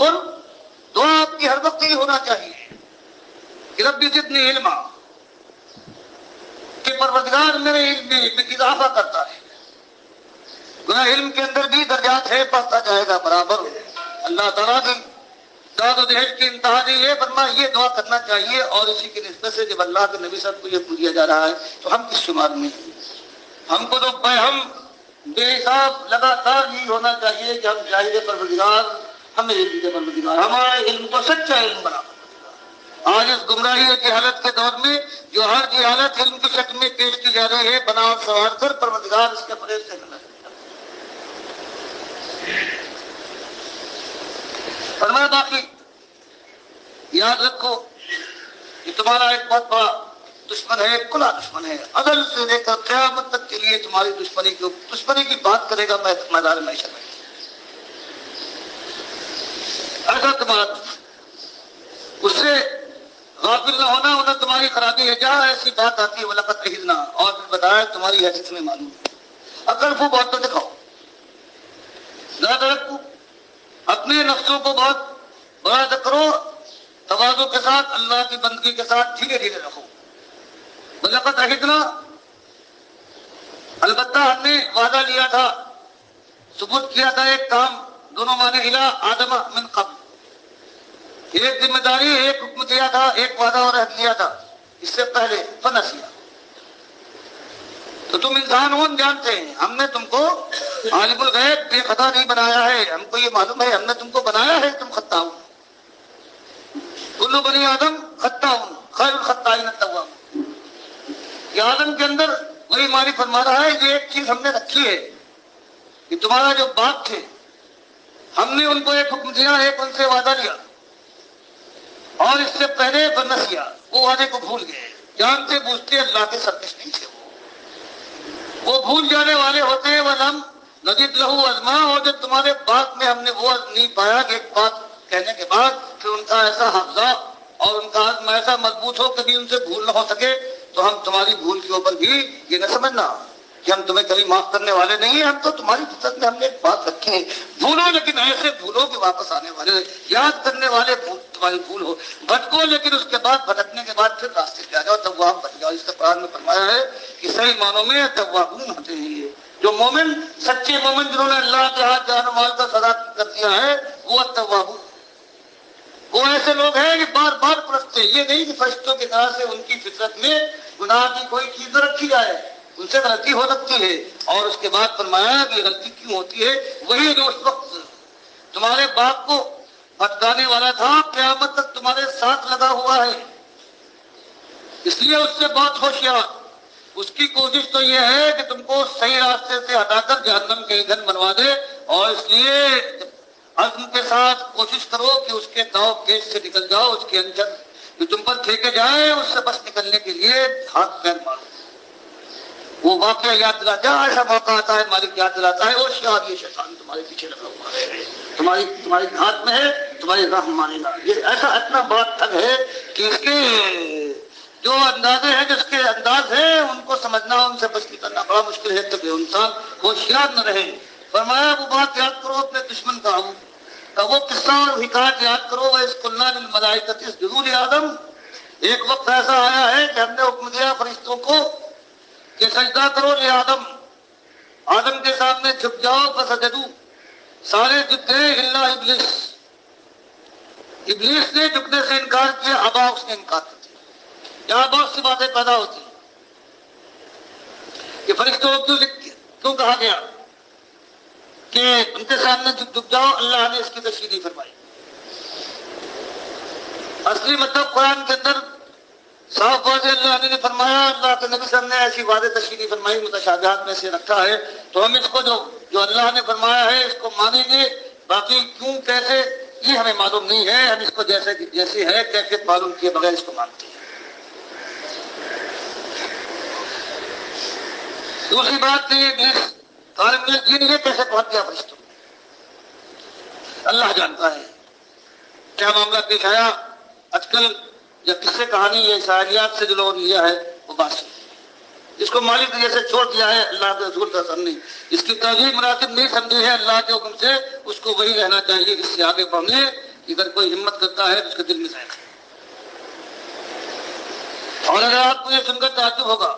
یقول، دعا آپ کی ہر وقت یہ ہونا چاہیے کہ رب زدنی علما، کہ پروردگار میرے علم میں اضافہ کرتا ہے. گویا علم کے اندر بھی درجات ہے، بڑھتا جائے گا برابر. اللہ تعالیٰ کی داد و دہیج کی انتہا نے یہ فرمایا یہ دعا کرنا چاہیے. اور اسی کی نسبت سے جب اللہ کے نبی صاحب کو یہ پوچھا جا رہا ہے تو ہم کس شمار میں ہیں؟ ہم کو تو ہم بے حساب لگاتار یہ ہونا چاہیے کہ ہم چاہیے پروردگار ہمیں علم دے، پروردگار ہمارا علم تو سچا علم بنا. آج اس گمراہی کی حالت کے دور میں جو ہر کی حالت علم کی شکل میں پیش کی جا رہی ہے، بنا اور سنوار کر پروردگار اس کے فریب سے کرنا. فرمایا باقی یاد رکھو کہ تمہارا ایک بہت بڑا دشمن ہے، کھلا دشمن ہے، ازل سے لے کر قیامت تک کے لیے تمہاری دشمنی کی بات کرے گا میدان معیشت میں. ایسا تمہارا اس سے غافل نہ ہونا، انہیں تمہاری خرابی ہے. جہاں ایسی بات آتی ہے وَلَقَدْ عَهِدْنَا، اور پھر بتایا تمہاری حیثیت میں معلوم ہے. عقل کو بہت تو دکھاؤ، زیادہ رکھو، اپنے نفسوں کو بہت بڑا نہ کرو، تواضع کے ساتھ اللہ کی بندگی کے ساتھ دھیرے دھیرے رکھو. وَلَقَدْ عَهِدْنَا، البتہ ہم نے وعدہ لیا تھا، ثبوت کیا تھا ایک کام، دونوں معنی الہ آدم من قبل، ایک ذمہ داری، ایک حکم دیا تھا، ایک وعدہ اور عہد لیا تھا اس سے پہلے، فنسیا. تو تم انسان ہو، جانتے ہیں ہم نے تم کو عالم الغیب بے خطا نہیں بنایا ہے. ہم کو یہ معلوم ہے ہم نے تم کو بنایا ہے، تم خطا ہو. کل بنی آدم خطا ہوں، خیر الخطائین التواب. یہ آدم کے اندر وہی مالک فرما رہا ہے، یہ ایک چیز ہم نے رکھی ہے کہ تمہارا جو باپ تھے ہم نے ان کو ایک حکم دیا، ایک ان سے وعدہ لیا، اور اس سے پہلے بنسیا، وہ وعدے کو بھول گئے. جانتے بوجھتے اللہ کے سرکش نہیں تھے. وہ بھول جانے والے ہوتے ہیں. وَلَمْ نَزِدْ لَهُ عَزْمًا، اور جب تمہارے بات میں ہم نے وہ عزم نہیں پایا کہ ایک بات کہنے کے بعد پھر ان کا ایسا حافظہ اور ان کا عزم ایسا مضبوط ہو کبھی ان سے بھول نہ ہو سکے، تو ہم تمہاری بھول کے اوپر بھی یہ نہ سمجھنا کہ ہم تمہیں کبھی معاف کرنے والے نہیں ہیں. ہم تو تمہاری فطرت میں ہم نے ایک بات رکھی ہے، بھولو لیکن ایسے بھولو کہ واپس آنے والے، یاد کرنے والے تمہاری بھول ہو. بھٹکو لیکن اس کے بعد بھٹکنے کے بعد پھر راستے پہ آ جاؤ، تواب بن جاؤ. اس کا قرآن میں فرمایا ہے کہ صحیح معنوں میں توابون ہوتے ہیں یہ جو مومن، سچے مومن جنہوں نے اللہ کے ہاتھ جان و مال کا فدا کر دیا ہے، وہ توابون. وہ ایسے لوگ ہیں کہ بار بار پرستتے، یہ نہیں کہ فرشتوں کی طرح سے ان کی فطرت میں گناہ کی کوئی چیز نہ رکھی جائے، ان سے غلطی ہو سکتی ہے. اور اس کے بعد فرمایا کہ غلطی کیوں ہوتی ہے، وہی جو اس وقت تمہارے باپ کو بھٹکانے والا تھا قیامت تک تمہارے ساتھ لگا ہوا ہے. اس لیے اس سے بہت ہوشیار، اس کی کوشش تو یہ ہے کہ تم کو صحیح راستے سے ہٹا کر جہنم کے ایندھن بنوا دے. اور اس لیے عزم کے ساتھ کوشش کرو کہ اس کے داؤ پیچ سے نکل جاؤ، اس کے انجر جو تم پر پھینکے جائے اس سے بس نکلنے کے لیے ہاتھ پیر مارو. وہ واقعہ یاد دلا، جہاں ایسا موقع آتا ہے مالک یاد دلاتا ہے، ہوشیار یہ شیطان تمہارے پیچھے لگا ہوا ہے، تمہاری ہاتھ میں ہے، تمہاری راہ مانے گا. یہ ایسا اتنا بڑا ٹھگ ہے کہ اس کے جو اندازے ہیں، جس کے انداز ہیں، ان کو سمجھنا، ان سے بچ نکلنا بڑا مشکل ہے. تب انسان ہوشیار نہ رہے. فرمایا وہ بات یاد کرو اپنے دشمن کا وہ قصہ اور حکایت یاد کرو. وَإِذْ قُلْنَا لِلْمَلَائِكَةِ اسْجُدُوا لِآدَمَ، ایک وقت ایسا آیا ہے کہ ہم نے حکم دیا فرشتوں کو کہ سجدہ کرو لآدم، آدم کے سامنے جھک جاؤ. فسجدوا، سارے جھک گئے الا ابلیس، ابلیس نے جھکنے سے انکار کیا. ابا، اس نے انکار کر دیا. یہاں بہت سی باتیں پیدا ہوتی ہیں کہ فرشتوں کو کیوں کہا گیا کہ ان کے سامنے جھک جاؤ. اللہ نے اس کی تشریح نہیں فرمائی. اصلی مطلب قرآن کے اندر صاف واضح اللہ نے فرمایا، اللہ کے نبی صلی اللہ علیہ وسلم نے ایسی واضح تشریح نہیں فرمائی، متشابہات میں سے رکھا ہے. تو ہم اس کو جو اللہ نے فرمایا ہے اس کو مانیں گے. باقی کیوں کیسے یہ ہمیں معلوم نہیں ہے، ہم اس کو جیسے ہے کیفیت معلوم کیے بغیر اس کو مانتے ہیں. دوسری بات یہ کیسے پہنچ گیا فرشتوں، اللہ جانتا ہے. کیا معاملہ پیش آیا آج کل یا قصے کہانی یا اسرائیلیات سے جو لوگوں نے لیا ہے وہ بات سن، اس کو مالک نے جیسے چھوڑ دیا ہے اللہ کے رسول کا سامنے، اس کی تہذیب مناسب نہیں سمجھی ہے اللہ کے حکم سے، اس کو وہی رہنا چاہیے. اس سے آگے بڑھنے کہ اگر کوئی ہمت کرتا ہے تو اس کے دل میں ذائقہ ہے۔ اور اگر آپ کو یہ سن کر تعجب ہوگا